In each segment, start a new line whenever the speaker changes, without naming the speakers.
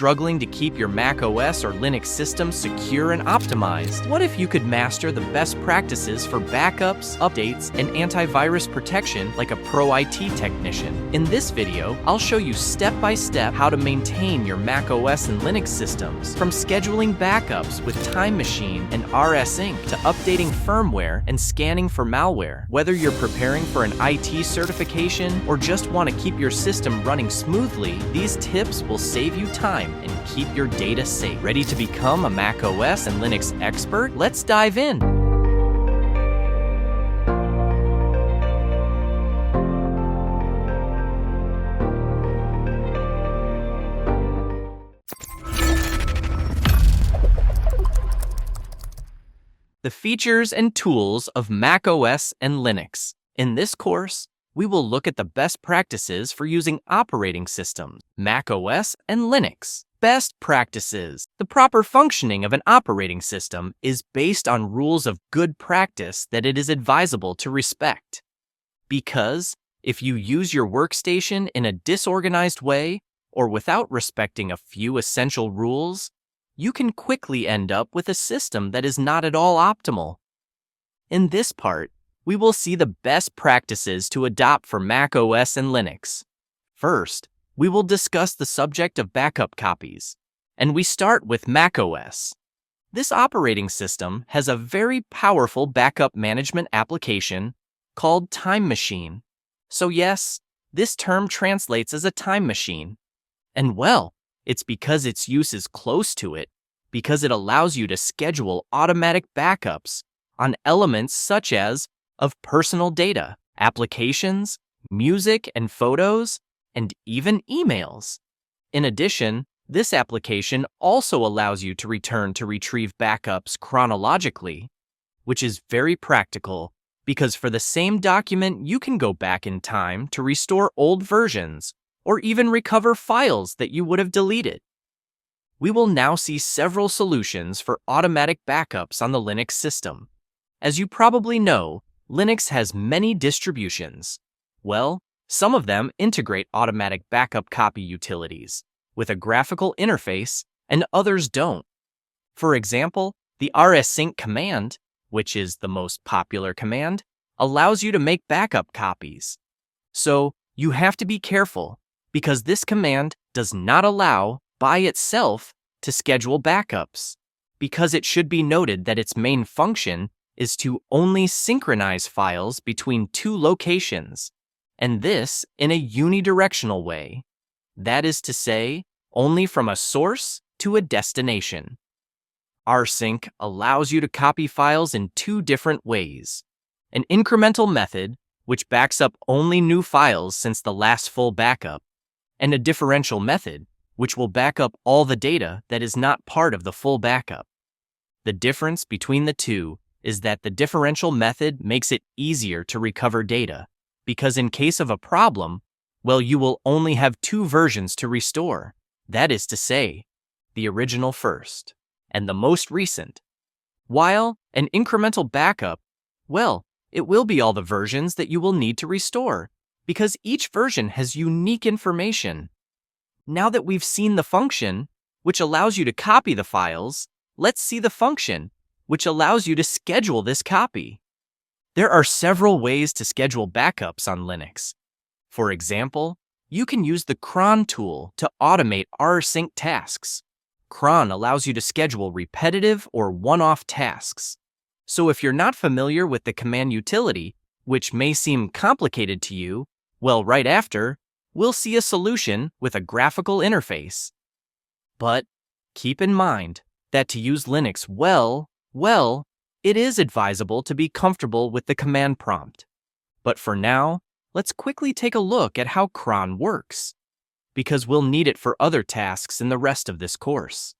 struggling to keep your macOS or Linux system secure and optimized? What if you could master the best practices for backups, updates, and antivirus protection like a pro IT technician? In this video, I'll show you step-by-step how to maintain your macOS and Linux systems, from scheduling backups with Time Machine and rsync to updating firmware and scanning for malware. Whether you're preparing for an IT certification or just want to keep your system running smoothly, these tips will save you time and keep your data safe. Ready to become a macOS and Linux expert? Let's dive in. The features and tools of macOS and Linux. In this course, we will look at the best practices for using operating systems, macOS and Linux. Best practices. The proper functioning of an operating system is based on rules of good practice that it is advisable to respect. Because if you use your workstation in a disorganized way or without respecting a few essential rules, you can quickly end up with a system that is not at all optimal. In this part, we will see the best practices to adopt for macOS and Linux. First, we will discuss the subject of backup copies, and we start with macOS. This operating system has a very powerful backup management application called Time Machine. So yes, this term translates as a time machine. And well, it's because its use is close to it, because it allows you to schedule automatic backups on elements such as of personal data, applications, music and photos, and even emails. In addition, this application also allows you to return to retrieve backups chronologically, which is very practical because for the same document, you can go back in time to restore old versions or even recover files that you would have deleted. We will now see several solutions for automatic backups on the Linux system. As you probably know, Linux has many distributions. Well, some of them integrate automatic backup copy utilities with a graphical interface, and others don't. For example, the rsync command, which is the most popular command, allows you to make backup copies. So you have to be careful, because this command does not allow, by itself, to schedule backups, because it should be noted that its main function is to only synchronize files between two locations, and this in a unidirectional way. That is to say, only from a source to a destination. rsync allows you to copy files in two different ways: an incremental method, which backs up only new files since the last full backup, and a differential method, which will back up all the data that is not part of the full backup. The difference between the two is that the differential method makes it easier to recover data, because in case of a problem, well, you will only have two versions to restore. That is to say, the original first, and the most recent. While an incremental backup, well, it will be all the versions that you will need to restore, because each version has unique information. Now that we've seen the function, which allows you to copy the files, let's see the function, which allows you to schedule this copy. There are several ways to schedule backups on Linux. For example, you can use the cron tool to automate rsync tasks. Cron allows you to schedule repetitive or one-off tasks. So if you're not familiar with the command utility, which may seem complicated to you, well, right after, we'll see a solution with a graphical interface. But keep in mind that to use Linux well, it is advisable to be comfortable with the command prompt. But for now, let's quickly take a look at how cron works, because we'll need it for other tasks in the rest of this course.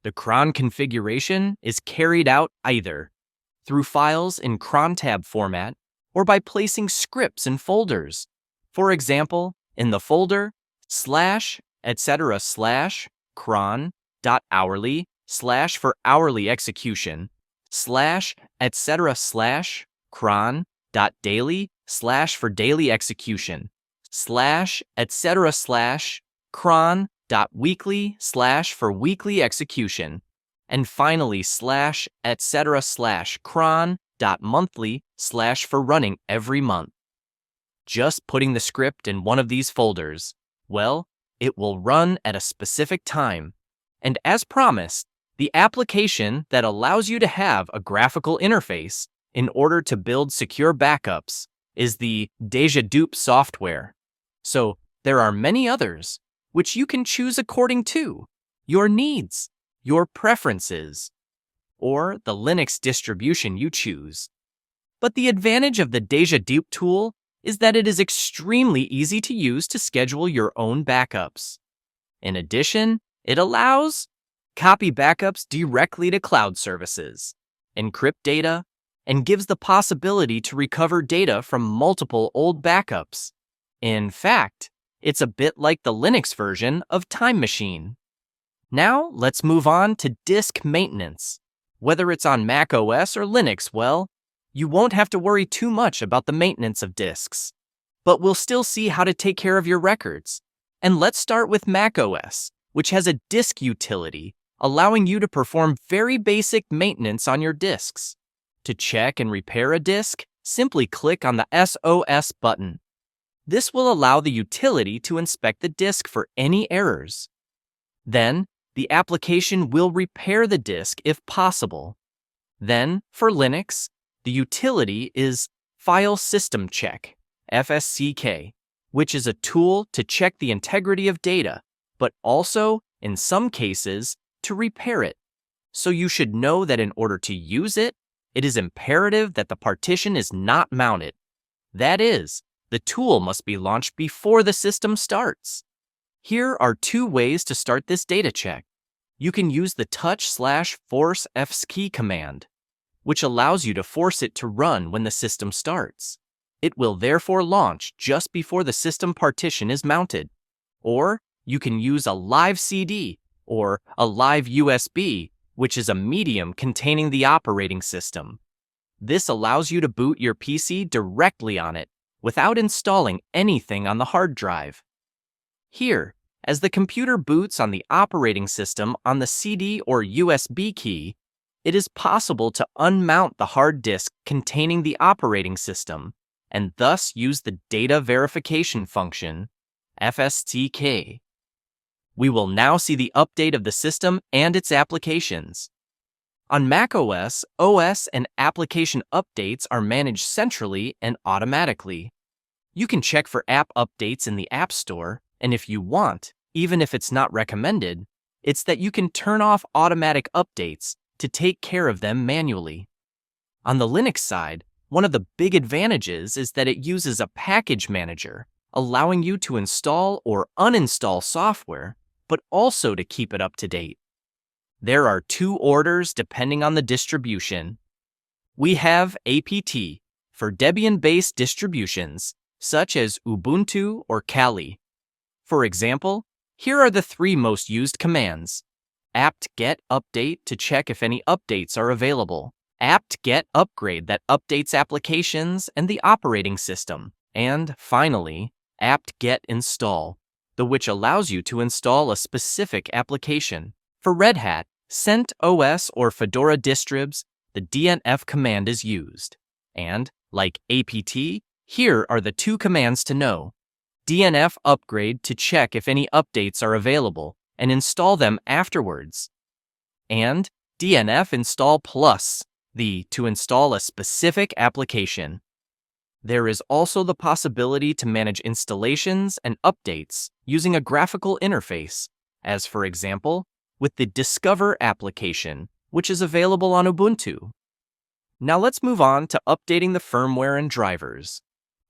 The cron configuration is carried out either through files in crontab format or by placing scripts in folders. For example, in the folder /etc/cron.hourly/ for hourly execution, /etc/cron.daily/ for daily execution, /etc/cron .weekly/ for weekly execution, and finally /etc/cron.monthly/ for running every month. Just putting the script in one of these folders, well, it will run at a specific time. And as promised, the application that allows you to have a graphical interface in order to build secure backups is the Deja-Dupe software. So there are many others, which you can choose according to your needs, your preferences, or the Linux distribution you choose. But the advantage of the Deja-Dupe tool is that it is extremely easy to use to schedule your own backups. In addition, it allows copy backups directly to cloud services, encrypt data, and gives the possibility to recover data from multiple old backups. In fact, it's a bit like the Linux version of Time Machine. Now, let's move on to disk maintenance. Whether it's on macOS or Linux, well, you won't have to worry too much about the maintenance of disks. But we'll still see how to take care of your records. And let's start with macOS, which has a disk utility, allowing you to perform very basic maintenance on your disks. To check and repair a disk, simply click on the SOS button. This will allow the utility to inspect the disk for any errors. Then, the application will repair the disk if possible. Then, for Linux, the utility is File System Check, FSCK, which is a tool to check the integrity of data, but also, in some cases, to repair it. So you should know that in order to use it, it is imperative that the partition is not mounted. That is, the tool must be launched before the system starts. Here are two ways to start this data check. You can use the touch/force fsky command, which allows you to force it to run when the system starts. It will therefore launch just before the system partition is mounted. Or you can use a live CD or a live USB, which is a medium containing the operating system. This allows you to boot your PC directly on it without installing anything on the hard drive. Here, as the computer boots on the operating system on the CD or USB key, it is possible to unmount the hard disk containing the operating system and thus use the data verification function, FSCK. We will now see the update of the system and its applications. On macOS, OS and application updates are managed centrally and automatically. You can check for app updates in the App Store, and if you want, even if it's not recommended, it's that you can turn off automatic updates to take care of them manually. On the Linux side, one of the big advantages is that it uses a package manager, allowing you to install or uninstall software, but also to keep it up to date. There are two orders depending on the distribution. We have APT for Debian-based distributions, such as Ubuntu or Kali. For example, here are the three most used commands: apt-get update to check if any updates are available, apt-get upgrade that updates applications and the operating system, and finally, apt-get install, which allows you to install a specific application. For Red Hat, CentOS or Fedora distribs, the DNF command is used. And, like APT, here are the two commands to know: DNF upgrade to check if any updates are available and install them afterwards, and DNF install plus, to install a specific application. There is also the possibility to manage installations and updates using a graphical interface, as for example, with the Discover application, which is available on Ubuntu. Now let's move on to updating the firmware and drivers.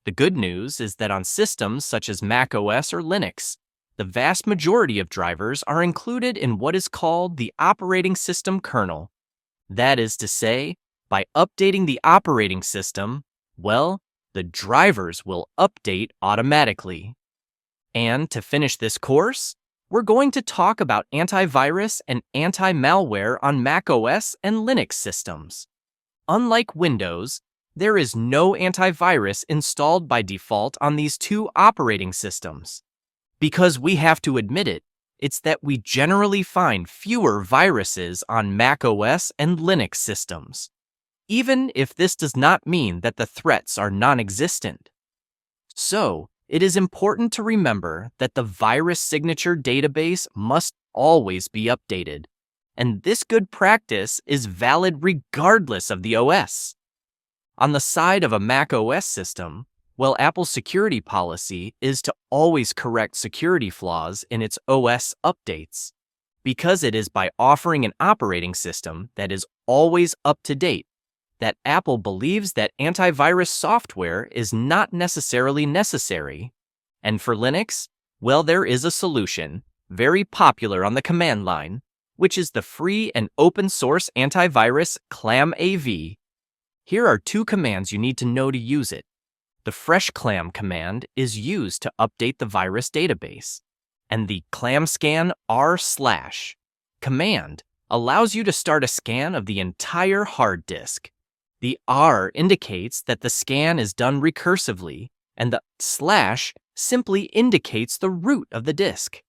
The good news is that on systems such as macOS or Linux, the vast majority of drivers are included in what is called the operating system kernel. That is to say, by updating the operating system, well, the drivers will update automatically. And to finish this course, we're going to talk about antivirus and anti-malware on macOS and Linux systems. Unlike Windows, there is no antivirus installed by default on these two operating systems. Because we have to admit it, it's that we generally find fewer viruses on macOS and Linux systems, even if this does not mean that the threats are non-existent. So, it is important to remember that the virus signature database must always be updated, and this good practice is valid regardless of the OS. On the side of a macOS system, well, Apple's security policy is to always correct security flaws in its OS updates, because it is by offering an operating system that is always up to date that Apple believes that antivirus software is not necessarily necessary. And for Linux, well, there is a solution, very popular on the command line, which is the free and open source antivirus ClamAV. Here are 2 commands you need to know to use it. The freshclam command is used to update the virus database, and the clamscan r/ command allows you to start a scan of the entire hard disk. The R indicates that the scan is done recursively, and the / simply indicates the root of the disk.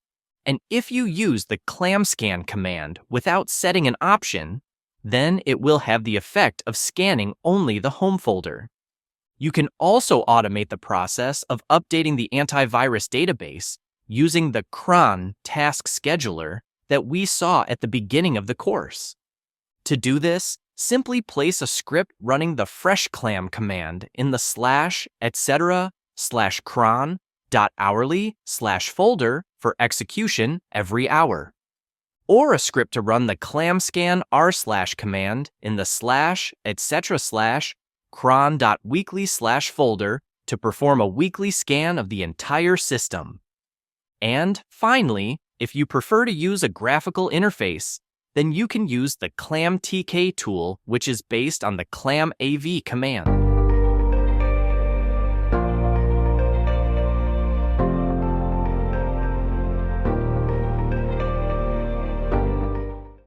And if you use the clamscan command without setting an option, then it will have the effect of scanning only the home folder. You can also automate the process of updating the antivirus database using the cron task scheduler that we saw at the beginning of the course. To do this, simply place a script running the freshclam command in the /etc/cron.hourly/folder for execution every hour, or a script to run the clamscan r/ command in the /etc/cron.weekly/folder to perform a weekly scan of the entire system. And finally, if you prefer to use a graphical interface, then you can use the clamtk tool, which is based on the ClamAV command.